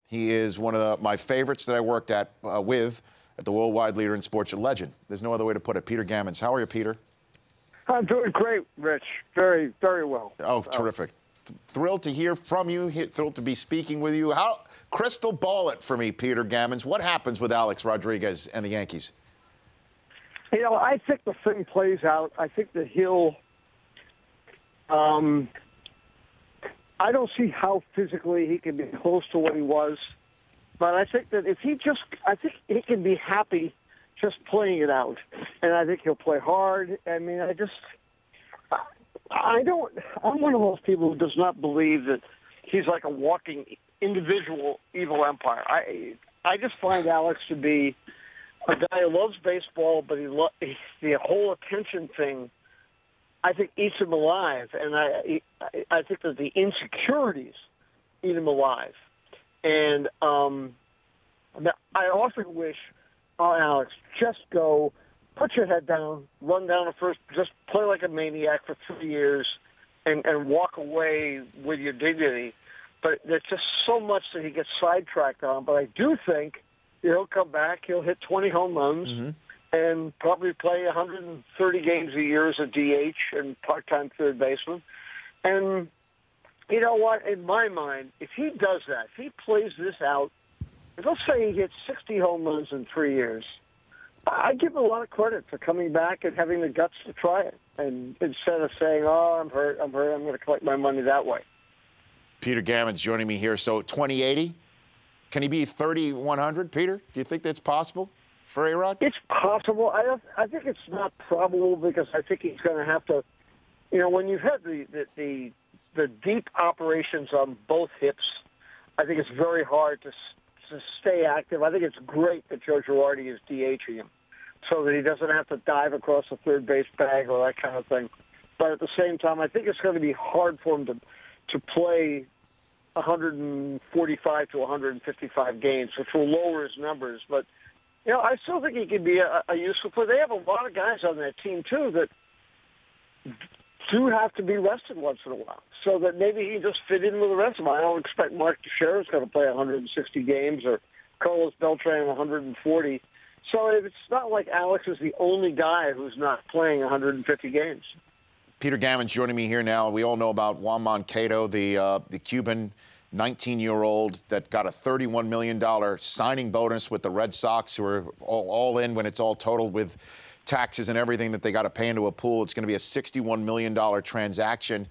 He is one of my favorites that I worked with at the Worldwide Leader in Sports, a legend. There's no other way to put it. Peter Gammons. How are you, Peter? I'm doing great, Rich. Very, very well. Oh, terrific. Thrilled to hear from you. Thrilled to be speaking with you. Crystal ball it for me, Peter Gammons. What happens with Alex Rodriguez and the Yankees? You know, I think the thing plays out. I think that he'll I don't see how physically he can be close to what he was, but I think that if I think he can be happy just playing it out, and I think he'll play hard. I mean, I'm one of those people who does not believe that he's like a walking individual evil empire. I just find Alex to be a guy who loves baseball, but the whole attention thing, I think, eats him alive, and I think that the insecurities eat him alive. And I often wish, Alex, just go, put your head down, run down to first, just play like a maniac for 3 years, and walk away with your dignity. But there's just so much that he gets sidetracked on. But I do think he'll come back, he'll hit 20 home runs, and probably play 130 games a year as a DH and part-time third baseman. And you know what? In my mind, if he does that, if he plays this out, let's say he hits 60 home runs in 3 years, I give him a lot of credit for coming back and having the guts to try it, and instead of saying, "Oh, I'm hurt, I'm going to collect my money that way." Peter Gammons joining me here. So 2080, can he be 3,100, Peter? Do you think that's possible for A-Rod? It's possible. I think it's not probable because I think he's going to have to. You know, when you've had the deep operations on both hips, I think it's very hard to stay active. I think it's great that Joe Girardi is DHing him so that he doesn't have to dive across the third base bag or that kind of thing. But at the same time, I think it's going to be hard for him to play 145 to 155 games, which will lower his numbers. But, you know, I still think he can be a useful player. They have a lot of guys on that team, too, that do have to be rested once in a while, so that maybe he can just fit in with the rest of them. I don't expect Mark Teixeira is going to play 160 games or Carlos Beltran 140. So it's not like Alex is the only guy who's not playing 150 games. Peter Gammons joining me here now. We all know about Juan Manquedo, the Cuban 19-year-old that got a $31 million signing bonus with the Red Sox, who are all in when it's all totaled with taxes and everything that they got to pay into a pool. It's going to be a $61 million transaction.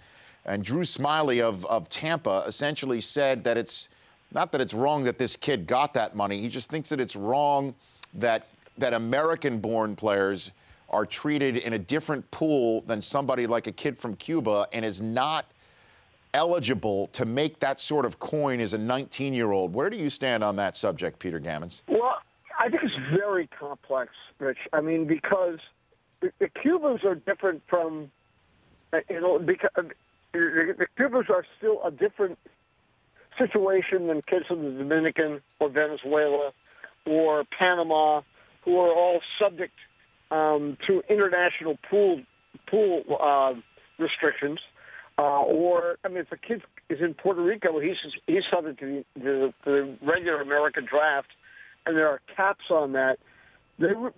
And Drew Smiley of Tampa essentially said that it's not that it's wrong that this kid got that money. He just thinks that it's wrong that American-born players are treated in a different pool than somebody like a kid from Cuba and is not eligible to make that sort of coin as a 19-year-old. Where do you stand on that subject, Peter Gammons? Well, I think it's very complex, Rich. I mean, because the Cubans are different from, because the Cubans are still a different situation than kids from the Dominican or Venezuela or Panama, who are all subject to international pool restrictions. Or, I mean, if a kid is in Puerto Rico, he's subject to the regular American draft, and there are caps on that.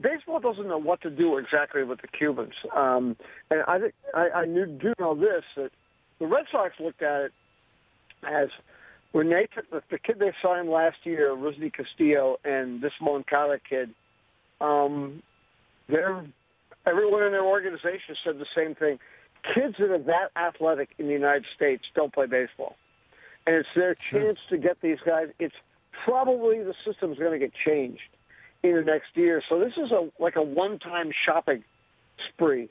Baseball doesn't know what to do exactly with the Cubans. And I think I do know this, that the Red Sox looked at it as when they took the kid they signed last year, Rusney Castillo, and this Moncada kid, everyone in their organization said the same thing. Kids that are that athletic in the United States don't play baseball. And it's their chance to get these guys. It's probably the system's going to get changed in the next year. So this is like a one-time shopping spree.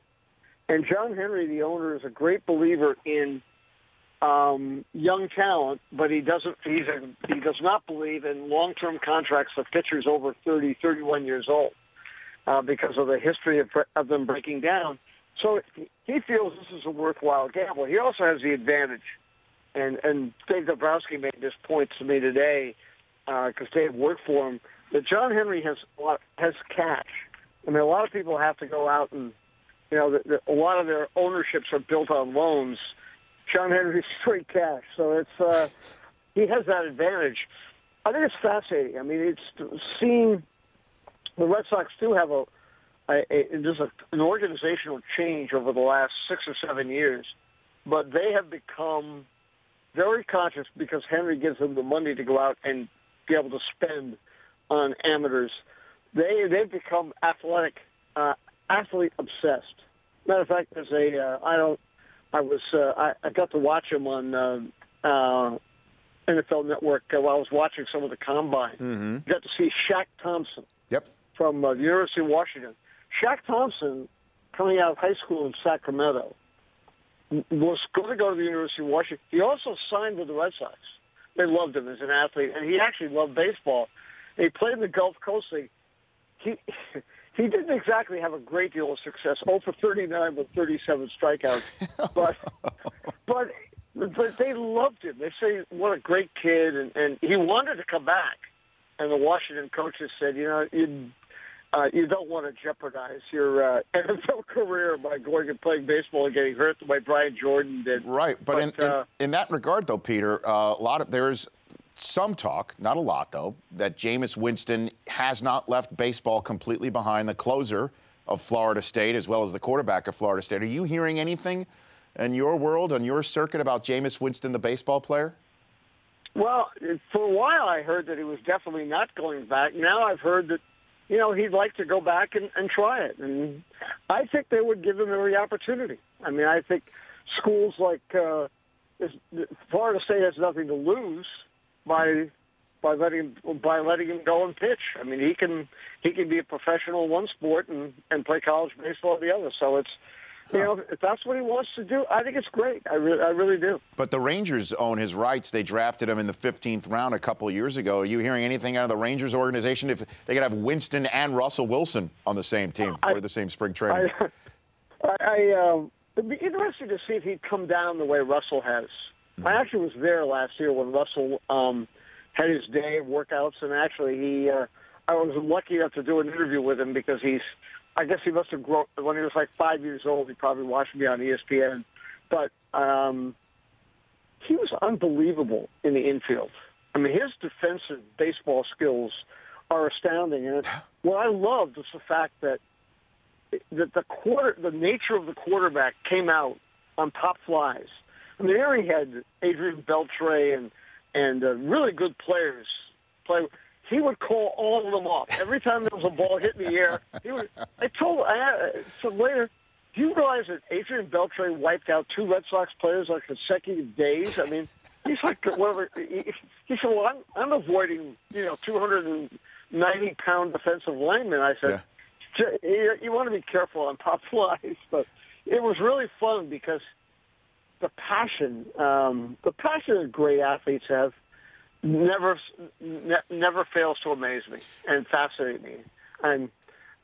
And John Henry, the owner, is a great believer in young talent, but he does not believe in long-term contracts for pitchers over 30, 31 years old because of the history of them breaking down. So he feels this is a worthwhile gamble. He also has the advantage, and Dave Dombrowski made this point to me today because Dave worked for him, that John Henry has cash. I mean, a lot of people have to go out and, you know, a lot of their ownerships are built on loans. John Henry's straight cash, so it's he has that advantage. I think it's fascinating. I mean, it's seeing the Red Sox do have an organizational change over the last 6 or 7 years, but they have become very conscious because Henry gives them the money to go out and be able to spend on amateurs. They've become athlete obsessed. Matter of fact, there's I got to watch him on NFL Network while I was watching some of the combine. Mm-hmm. Got to see Shaq Thompson. Yep. From the University of Washington. Shaq Thompson, coming out of high school in Sacramento, was going to go to the University of Washington. He also signed with the Red Sox. They loved him as an athlete, and he actually loved baseball. And he played in the Gulf Coast League. He didn't exactly have a great deal of success. 0 for 39 with 37 strikeouts, but they loved him. They say what a great kid, and he wanted to come back. And the Washington coaches said, you don't want to jeopardize your NFL career by going and playing baseball and getting hurt the way Brian Jordan did. Right, but in that regard, though, Peter, there's some talk, not a lot, though, that Jameis Winston has not left baseball completely behind, the closer of Florida State as well as the quarterback of Florida State. Are you hearing anything in your world, on your circuit, about Jameis Winston, the baseball player? Well, for a while I heard that he was definitely not going back. Now I've heard that, he'd like to go back and try it. And I think they would give him every opportunity. I mean, I think schools like Florida State has nothing to lose by letting him go and pitch. I mean, he can be a professional in one sport and play college baseball in the other. So it's, if that's what he wants to do, I think it's great. I really do. But the Rangers own his rights. They drafted him in the 15th round a couple of years ago. Are you hearing anything out of the Rangers organization if they could have Winston and Russell Wilson on the same team or the same spring training? It'd be interesting to see if he'd come down the way Russell has. I actually was there last year when Russell had his day of workouts, and actually I was lucky enough to do an interview with him because I guess he must have grown when he was like 5 years old. He probably watched me on ESPN, but he was unbelievable in the infield. I mean, his defensive baseball skills are astounding, and what I loved was the fact that the nature of the quarterback came out on pop flies. I mean, there he had Adrian Beltre and really good players play. He would call all of them off. Every time there was a ball hit in the air, he would. I said later, do you realize that Adrian Beltre wiped out 2 Red Sox players on consecutive days? I mean, he's like whatever. He said, well, I'm avoiding 290-pound defensive linemen. I said, you want to be careful on pop flies, but it was really fun because the passion that great athletes have never fails to amaze me and fascinate me. And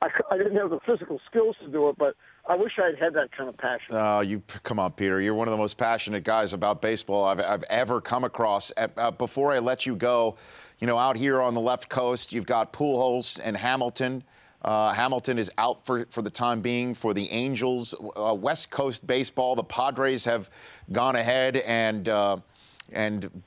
I didn't have the physical skills to do it, but I wish I'd had that kind of passion. Oh, come on, Peter. You're one of the most passionate guys about baseball I've ever come across. Before I let you go, out here on the left coast, you've got Pujols and Hamilton. Hamilton is out for the time being for the Angels. West Coast baseball, the Padres have gone ahead and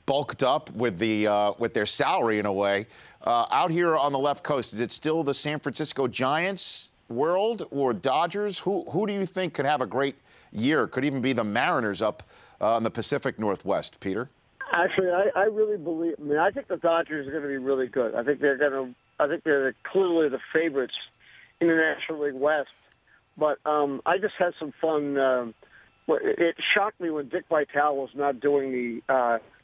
bulked up with their salary in a way. Out here on the left coast, is it still the San Francisco Giants world or Dodgers? Who do you think could have a great year? Could even be the Mariners up in the Pacific Northwest, Peter? Actually, I really believe. I mean, I think the Dodgers are going to be really good. I think they're clearly the favorites in the National League West. But I just had some fun. It shocked me when Dick Vitale was not doing the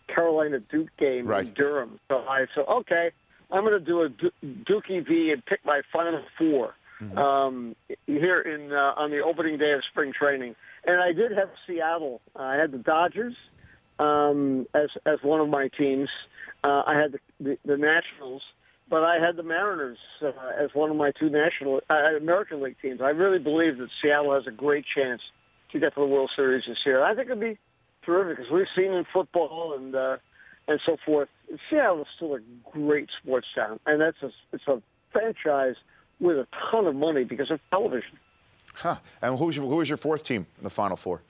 Carolina-Duke game in Durham. So I said, okay, I'm going to do a Duke EV and pick my Final Four here on the opening day of spring training. And I did have Seattle. I had the Dodgers as one of my teams. I had the Nationals, but I had the Mariners as one of my 2 American League teams. I really believe that Seattle has a great chance to get to the World Series this year. I think it'd be terrific because we've seen in football and so forth. Seattle is still a great sports town, and it's a franchise with a ton of money because of television. Huh. And who was your 4th team in the Final Four?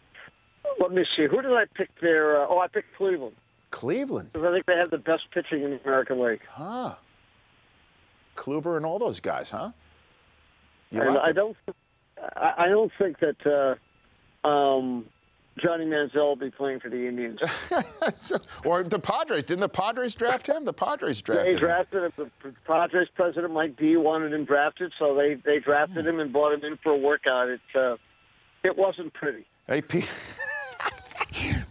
Let me see. Who did I pick there? I picked Cleveland. Cleveland. Because I think they have the best pitching in the American League. Huh. Kluber and all those guys, huh? You And like I it? don't think that Johnny Manziel will be playing for the Indians. Or the Padres. Didn't the Padres draft him? The Padres drafted They drafted him. The Padres president, Mike B, wanted him drafted, so they drafted him and brought him in for a workout. It wasn't pretty. Hey,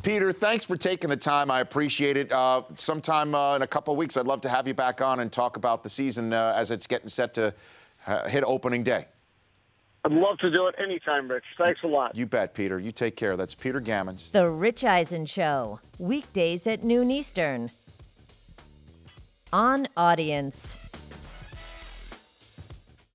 Peter, thanks for taking the time. I appreciate it. Sometime in a couple of weeks, I'd love to have you back on and talk about the season as it's getting set to hit opening day. I'd love to do it anytime, Rich. Thanks a lot. You bet, Peter. You take care. That's Peter Gammons. The Rich Eisen Show, weekdays at noon Eastern. On Audience.